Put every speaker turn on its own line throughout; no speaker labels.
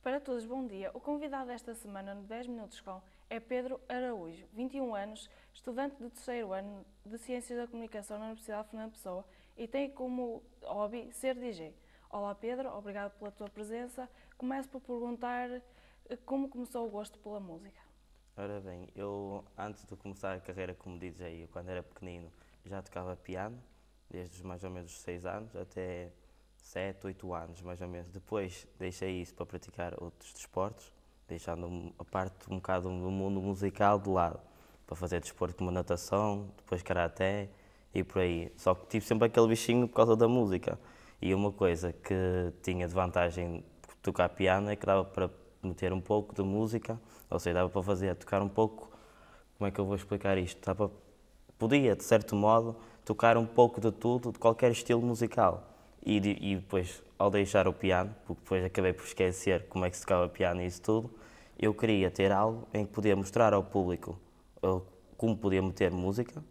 Para todos, bom dia. O convidado desta semana no 10 Minutos Com é Pedro Araújo, 21 anos, estudante de terceiro ano de Ciências da Comunicação na Universidade Fernando Pessoa e tem como hobby ser DJ. Olá Pedro, obrigado pela tua presença. Começo por perguntar como começou o gosto pela música.
Ora bem, eu antes de começar a carreira como DJ, eu, quando era pequenino, já tocava piano, desde os mais ou menos 6 anos até 7, 8 anos, mais ou menos. Depois deixei isso para praticar outros desportos, deixando a parte um bocado do mundo musical de lado, para fazer desporto como natação, depois karaté e por aí. Só que tive sempre aquele bichinho por causa da música. E uma coisa que tinha de vantagem de tocar piano é que dava para meter um pouco de música, ou seja, dava para tocar um pouco, como é que eu vou explicar isto? Podia, de certo modo, tocar um pouco de tudo, de qualquer estilo musical. E depois, ao deixar o piano, porque depois acabei por esquecer como é que se tocava piano e isso tudo, eu queria ter algo em que podia mostrar ao público como podia meter música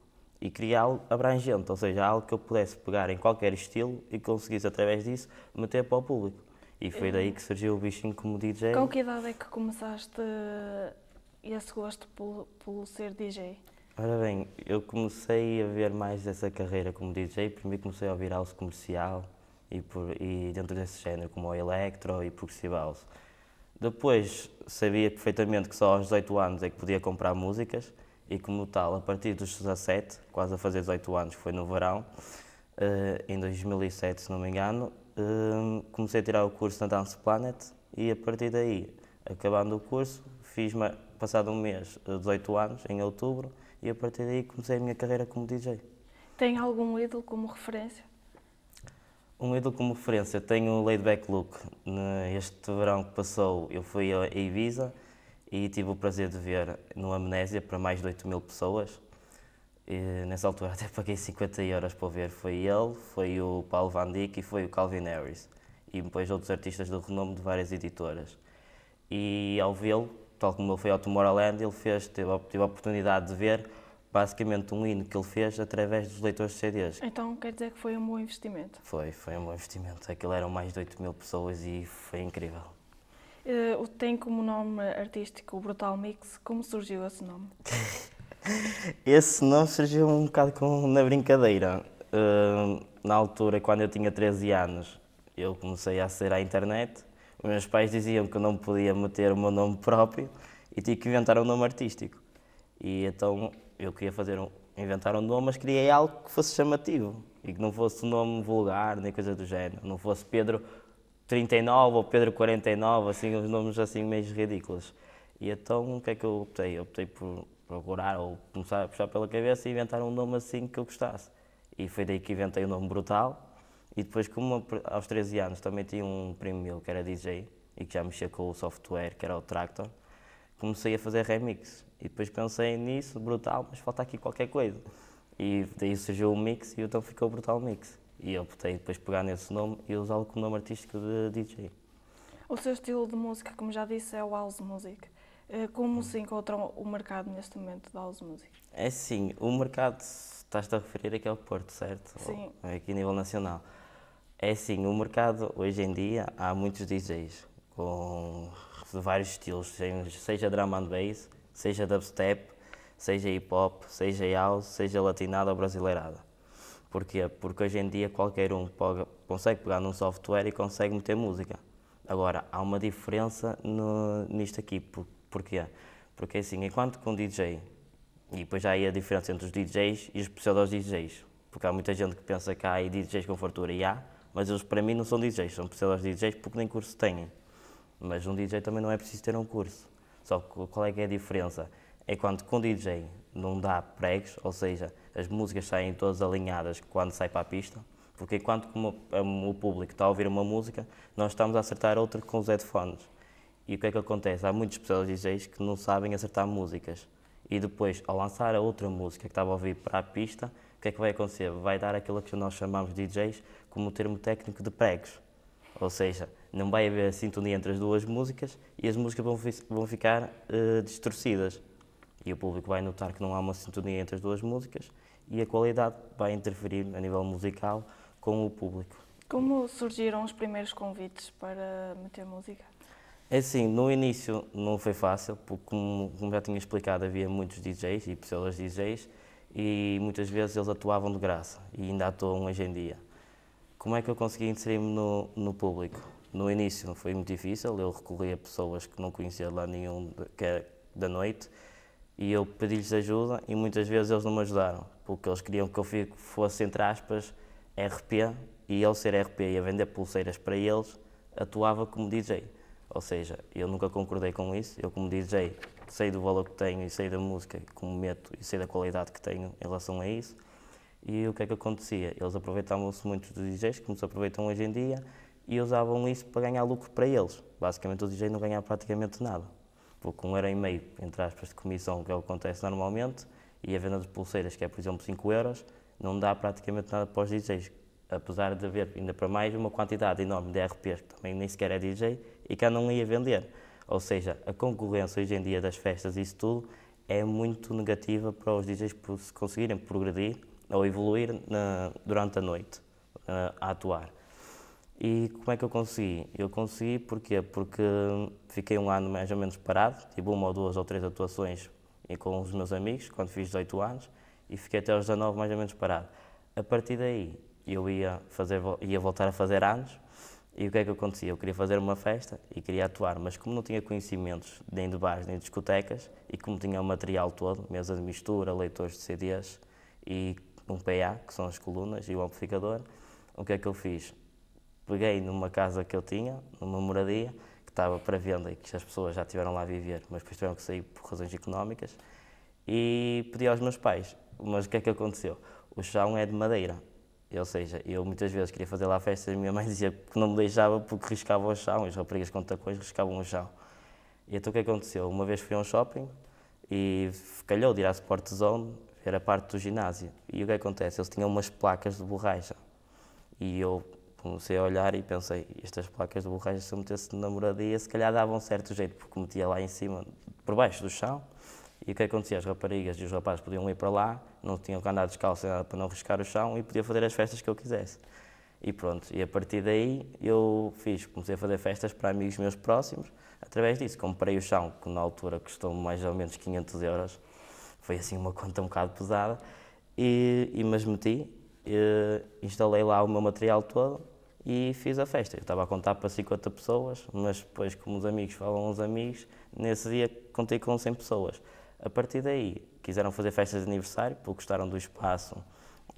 e queria algo abrangente, ou seja, algo que eu pudesse pegar em qualquer estilo e conseguisse, através disso, meter para o público. E foi daí que surgiu o bichinho como DJ.
Com que idade é que começaste esse gosto por ser DJ?
Ora bem, eu comecei a ver mais essa carreira como DJ, primeiro comecei a ouvir house comercial e dentro desse género, como o electro e progressive house. Depois sabia perfeitamente que só aos 18 anos é que podia comprar músicas e como tal, a partir dos 17, quase a fazer 18 anos, foi no verão, em 2007 se não me engano, comecei a tirar o curso na Dance Planet e a partir daí, acabando o curso, passado um mês, 18 anos, em outubro, e a partir daí comecei a minha carreira como DJ.
Tem algum ídolo como referência?
Um ídolo como referência, tenho o Laid Back Luke. Este verão que passou, eu fui a Ibiza e tive o prazer de ver no Amnésia para mais de 8 mil pessoas. E, nessa altura até paguei 50 euros para o ver. Foi ele, foi o Paulo Van Dyk e foi o Calvin Harris. E depois outros artistas de renome de várias editoras. E ao vê-lo, tal como ele foi ao Tomorrowland, tive a oportunidade de ver basicamente um hino que ele fez através dos leitores de CDs.
Então quer dizer que foi um bom investimento?
Foi um bom investimento. Aquilo eram mais de 8 mil pessoas e foi incrível.
Tem como nome artístico o Brutal Mix. Como surgiu esse nome?
Esse nome surgiu um bocado na brincadeira. Na altura, quando eu tinha 13 anos, eu comecei a acessar à internet. Os meus pais diziam que eu não podia meter o meu nome próprio e tinha que inventar um nome artístico. E então eu queria inventar um nome, mas queria algo que fosse chamativo e que não fosse um nome vulgar nem coisa do género. Não fosse Pedro 39 ou Pedro 49, assim, uns nomes assim meio ridículos. E então o que é que eu optei? Eu optei por procurar ou começar a puxar pela cabeça e inventar um nome assim que eu gostasse. E foi daí que inventei o nome Brutal. E depois, como aos 13 anos também tinha um primo meu que era DJ e que já mexia com o software, que era o Tractor, comecei a fazer remix. E depois pensei nisso, Brutal, mas falta aqui qualquer coisa. E daí surgiu o Mix e então ficou Brutal Mix. E eu optei depois pegar nesse nome e usá-lo como nome artístico de DJ.
O seu estilo de música, como já disse, é o house music. Como se encontra o mercado neste momento da house music?
É sim, o mercado, estás-te a referir aqui ao Porto, certo?
Sim.
Ou aqui a nível nacional. É sim, o mercado, hoje em dia, há muitos DJs com vários estilos, seja drum and bass, seja dubstep, seja hip hop, seja house, seja latinada ou brasileirada. Porquê? Porque hoje em dia qualquer um consegue pegar num software e consegue meter música. Agora, há uma diferença nisto aqui. Porquê? Porque assim, enquanto que um DJ, e depois já há a diferença entre os DJs e os pseudo-DJs, porque há muita gente que pensa que há aí DJs com fartura e há, mas eles para mim não são DJs, são pseudo-DJs porque nem curso têm. Mas um DJ também não é preciso ter um curso. Só que qual é que é a diferença? É quando com um DJ não dá pregos, ou seja, as músicas saem todas alinhadas quando sai para a pista, porque enquanto o público está a ouvir uma música, nós estamos a acertar outra com os headphones. E o que é que acontece? Há muitos DJs que não sabem acertar músicas. E depois, ao lançar a outra música que estava a ouvir para a pista, o que é que vai acontecer? Vai dar aquilo que nós chamamos de DJs como termo técnico de pregos. Ou seja, não vai haver sintonia entre as duas músicas e as músicas vão ficar distorcidas. E o público vai notar que não há uma sintonia entre as duas músicas e a qualidade vai interferir a nível musical com o público.
Como surgiram os primeiros convites para meter música?
É assim, no início não foi fácil, porque como já tinha explicado, havia muitos DJs e pessoas DJs e muitas vezes eles atuavam de graça e ainda atuam hoje em dia. Como é que eu consegui inserir-me no público? No início foi muito difícil, eu recorri a pessoas que não conhecia lá nenhum da noite e eu pedi-lhes ajuda e muitas vezes eles não me ajudaram, porque eles queriam que eu fosse, entre aspas, RP, e ao ser RP e a vender pulseiras para eles, atuava como DJ. Ou seja, eu nunca concordei com isso, eu como DJ sei do valor que tenho e sei da música como meto e sei da qualidade que tenho em relação a isso. E o que é que acontecia? Eles aproveitavam-se muito dos DJs, como se aproveitam hoje em dia, e usavam isso para ganhar lucro para eles. Basicamente o DJ não ganhava praticamente nada, porque 1,5€, entre aspas, de comissão, que é o que acontece normalmente, e a venda de pulseiras, que é por exemplo 5€, não dá praticamente nada para os DJs. Apesar de haver, ainda para mais, uma quantidade enorme de RPs, que também nem sequer é DJ, e que não ia vender. Ou seja, a concorrência hoje em dia das festas e isso tudo é muito negativa para os DJs se conseguirem progredir ou evoluir durante a noite a atuar. E como é que eu consegui? Eu consegui porquê? Porque fiquei um ano mais ou menos parado, tive 1 ou 2 ou 3 atuações com os meus amigos, quando fiz 18 anos, e fiquei até aos 19 mais ou menos parado. A partir daí, eu ia voltar a fazer anos, e o que é que acontecia? Eu queria fazer uma festa e queria atuar, mas como não tinha conhecimentos nem de bares nem de discotecas, e como tinha o material todo, mesa de mistura, leitores de CDs e um PA, que são as colunas, e o amplificador, o que é que eu fiz? Peguei numa casa que eu tinha, numa moradia, que estava para venda e que as pessoas já estiveram lá a viver, mas depois tiveram que sair por razões económicas, e pedi aos meus pais. Mas o que é que aconteceu? O chão é de madeira, ou seja, eu muitas vezes queria fazer lá festas e a minha mãe dizia que não me deixava porque riscava o chão, e as raparigas com tacões riscavam o chão. E então o que aconteceu? Uma vez fui a um shopping e calhou de ir à Sport Zone, ver a parte do ginásio, e o que acontece? Eles tinham umas placas de borracha, e eu comecei a olhar e pensei, estas placas de borracha, se eu metesse na moradia, se calhar davam um certo jeito, porque metia lá em cima, por baixo do chão, e o que acontecia? As raparigas e os rapazes podiam ir para lá, não tinham que andar descalço para não riscar o chão, e podia fazer as festas que eu quisesse. E pronto, e a partir daí comecei a fazer festas para amigos meus próximos, através disso comprei o chão, que na altura custou mais ou menos 500€, foi assim uma conta um bocado pesada, mas meti, instalei lá o meu material todo e fiz a festa. Eu estava a contar para 50 pessoas, mas depois, como os amigos falam os amigos, nesse dia contei com 100 pessoas. A partir daí, quiseram fazer festas de aniversário, porque gostaram do espaço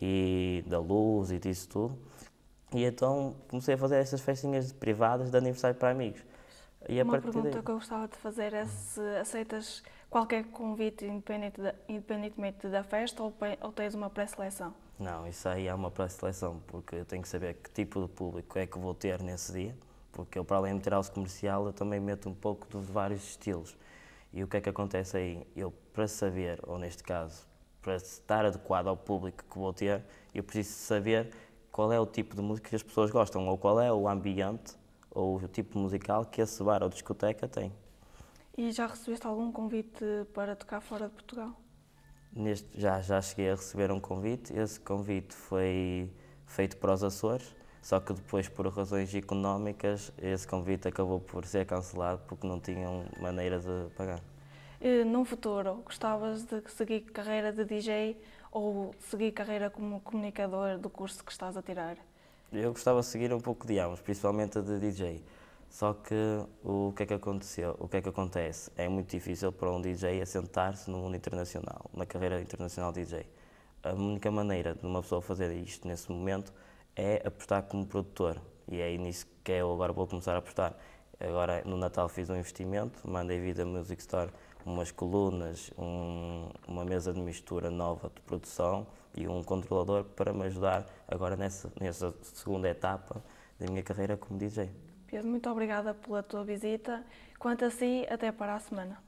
e da luz e disso tudo. E então comecei a fazer estas festinhas privadas de aniversário para amigos. E
Uma pergunta que eu gostava de fazer é se aceitas qualquer convite independentemente da festa ou tens uma pré-seleção?
Não, isso aí é uma pré-seleção, porque eu tenho que saber que tipo de público é que vou ter nesse dia, porque eu, para além de meter house comercial, eu também meto um pouco de vários estilos. E o que é que acontece aí? Eu, para saber, ou neste caso, para estar adequado ao público que vou ter, eu preciso saber qual é o tipo de música que as pessoas gostam, ou qual é o ambiente, ou o tipo musical que esse bar ou discoteca tem.
E já recebeste algum convite para tocar fora de Portugal?
Já cheguei a receber um convite. Esse convite foi feito para os Açores, só que depois, por razões económicas, esse convite acabou por ser cancelado porque não tinham maneira de pagar.
Num futuro, gostavas de seguir carreira de DJ ou seguir carreira como comunicador do curso que estás a tirar?
Eu gostava de seguir um pouco de ambos, principalmente a de DJ. Só que o que é que aconteceu? O que é que acontece? É muito difícil para um DJ assentar-se no mundo internacional, na carreira internacional de DJ. A única maneira de uma pessoa fazer isto nesse momento é apostar como produtor. E é nisso que eu agora vou começar a apostar. Agora, no Natal, fiz um investimento, mandei vir da Music Store umas colunas, uma mesa de mistura nova de produção e um controlador para me ajudar agora nessa segunda etapa da minha carreira como DJ.
Pedro, muito obrigada pela tua visita. Quanto a si, até para a semana.